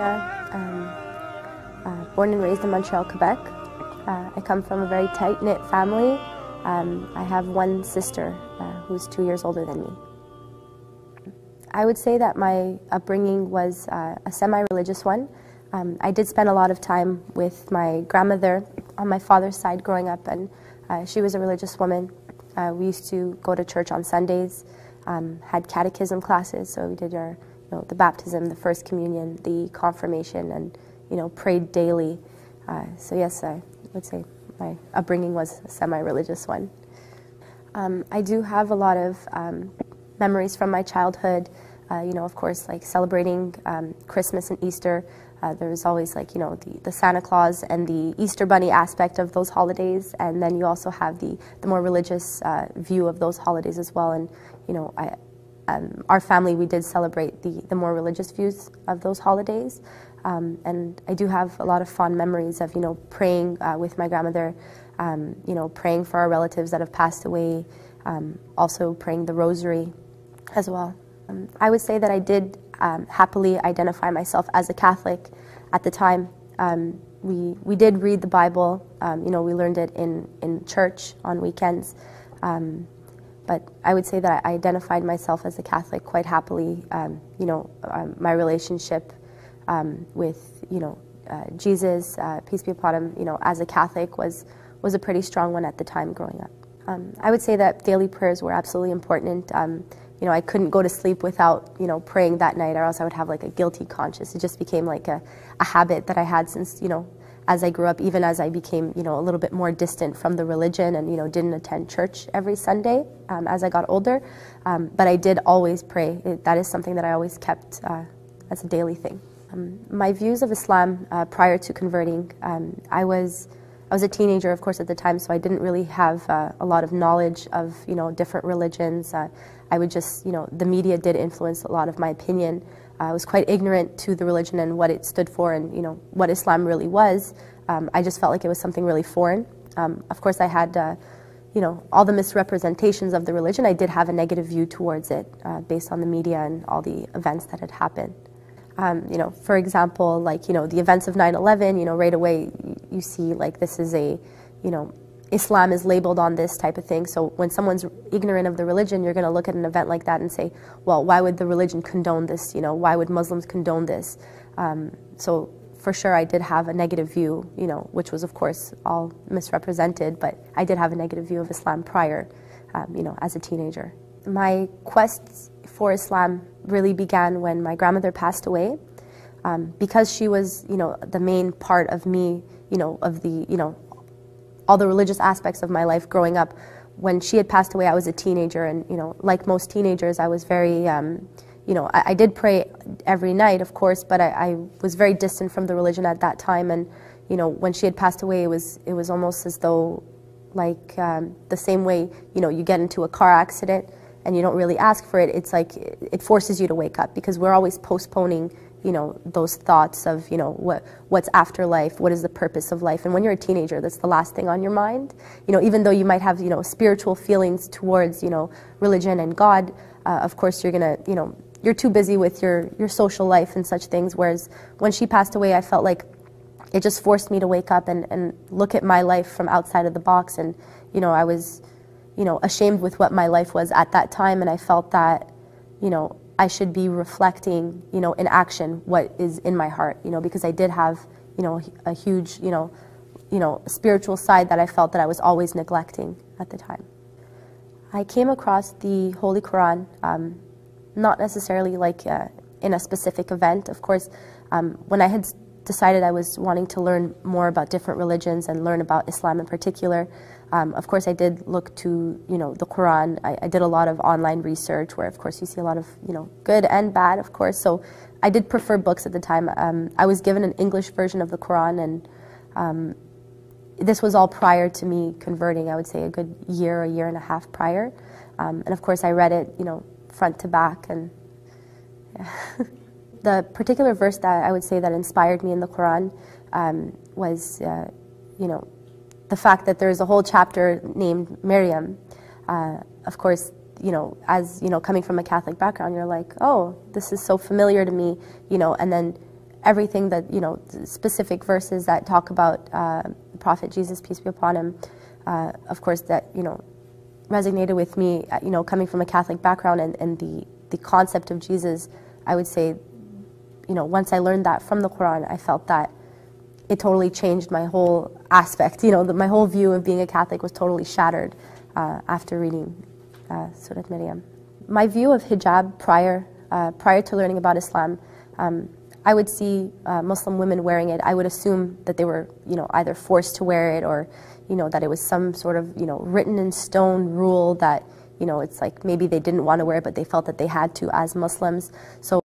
Maria, born and raised in Montreal, Quebec. I come from a very tight-knit family. I have one sister who's 2 years older than me. I would say that my upbringing was a semi-religious one. I did spend a lot of time with my grandmother on my father's side growing up, and she was a religious woman. We used to go to church on Sundays, had catechism classes, so we did our, the baptism, the first communion, the confirmation, and prayed daily. So yes, I would say my upbringing was a semi-religious one. I do have a lot of memories from my childhood. Of course, like celebrating Christmas and Easter. There was always like, the Santa Claus and the Easter Bunny aspect of those holidays, and then you also have the more religious view of those holidays as well. And our family, we did celebrate the more religious views of those holidays. And I do have a lot of fond memories of, praying with my grandmother, praying for our relatives that have passed away, also praying the rosary as well. I would say that I did happily identify myself as a Catholic at the time. We did read the Bible, we learned it in church on weekends, but I would say that I identified myself as a Catholic quite happily. My relationship with Jesus, peace be upon him, as a Catholic was a pretty strong one at the time growing up. I would say that daily prayers were absolutely important. I couldn't go to sleep without, praying that night, or else I would have like a guilty conscience. It just became like a habit that I had since, as I grew up, even as I became, a little bit more distant from the religion and, didn't attend church every Sunday as I got older. But I did always pray. That is something that I always kept as a daily thing. My views of Islam prior to converting, I was a teenager, of course, at the time, so I didn't really have a lot of knowledge of, different religions. I would just, the media did influence a lot of my opinion. I was quite ignorant to the religion and what it stood for and, what Islam really was. I just felt like it was something really foreign. Of course, I had, all the misrepresentations of the religion. I did have a negative view towards it based on the media and all the events that had happened. For example, like, the events of 9/11, right away you see like this is a, Islam is labeled on this type of thing. So when someone's ignorant of the religion, you're going to look at an event like that and say, well, why would the religion condone this? Why would Muslims condone this? So for sure I did have a negative view, which was of course all misrepresented, but I did have a negative view of Islam prior, as a teenager. My quest for Islam really began when my grandmother passed away, because she was, the main part of me, of the, all the religious aspects of my life growing up. When she had passed away, I was a teenager, and like most teenagers, I was very, I did pray every night, of course, but I was very distant from the religion at that time. And when she had passed away, it was almost as though, like the same way you get into a car accident and you don't really ask for it. It's like it forces you to wake up, because we're always postponing those thoughts of, what's after life, what is the purpose of life. And when you're a teenager, that's the last thing on your mind. Even though you might have, spiritual feelings towards, religion and God, of course you're gonna, you're too busy with your social life and such things. Whereas when she passed away, I felt like it just forced me to wake up and look at my life from outside of the box. And, I was, ashamed with what my life was at that time. And I felt that, I should be reflecting, in action what is in my heart, because I did have, a huge, spiritual side that I felt that I was always neglecting at the time. I came across the Holy Quran, not necessarily like in a specific event. Of course, when I had decided I was wanting to learn more about different religions and learn about Islam in particular, of course I did look to, the Quran. I did a lot of online research where, of course, you see a lot of, good and bad, of course. So I did prefer books at the time. I was given an English version of the Quran, and this was all prior to me converting. I would say a good year and a half prior. And of course I read it, front to back. And yeah. The particular verse that I would say that inspired me in the Quran was, the fact that there's a whole chapter named Maryam. Of course, as coming from a Catholic background, you're like, oh, this is so familiar to me, and then everything that, specific verses that talk about the Prophet Jesus, peace be upon him, of course, that, resonated with me, coming from a Catholic background, and the concept of Jesus, I would say, once I learned that from the Quran, I felt that it totally changed my whole aspect. My whole view of being a Catholic was totally shattered after reading Surat Maryam. My view of hijab prior to learning about Islam, I would see Muslim women wearing it. I would assume that they were, either forced to wear it, or, that it was some sort of, written in stone rule that, it's like maybe they didn't want to wear it, but they felt that they had to as Muslims. So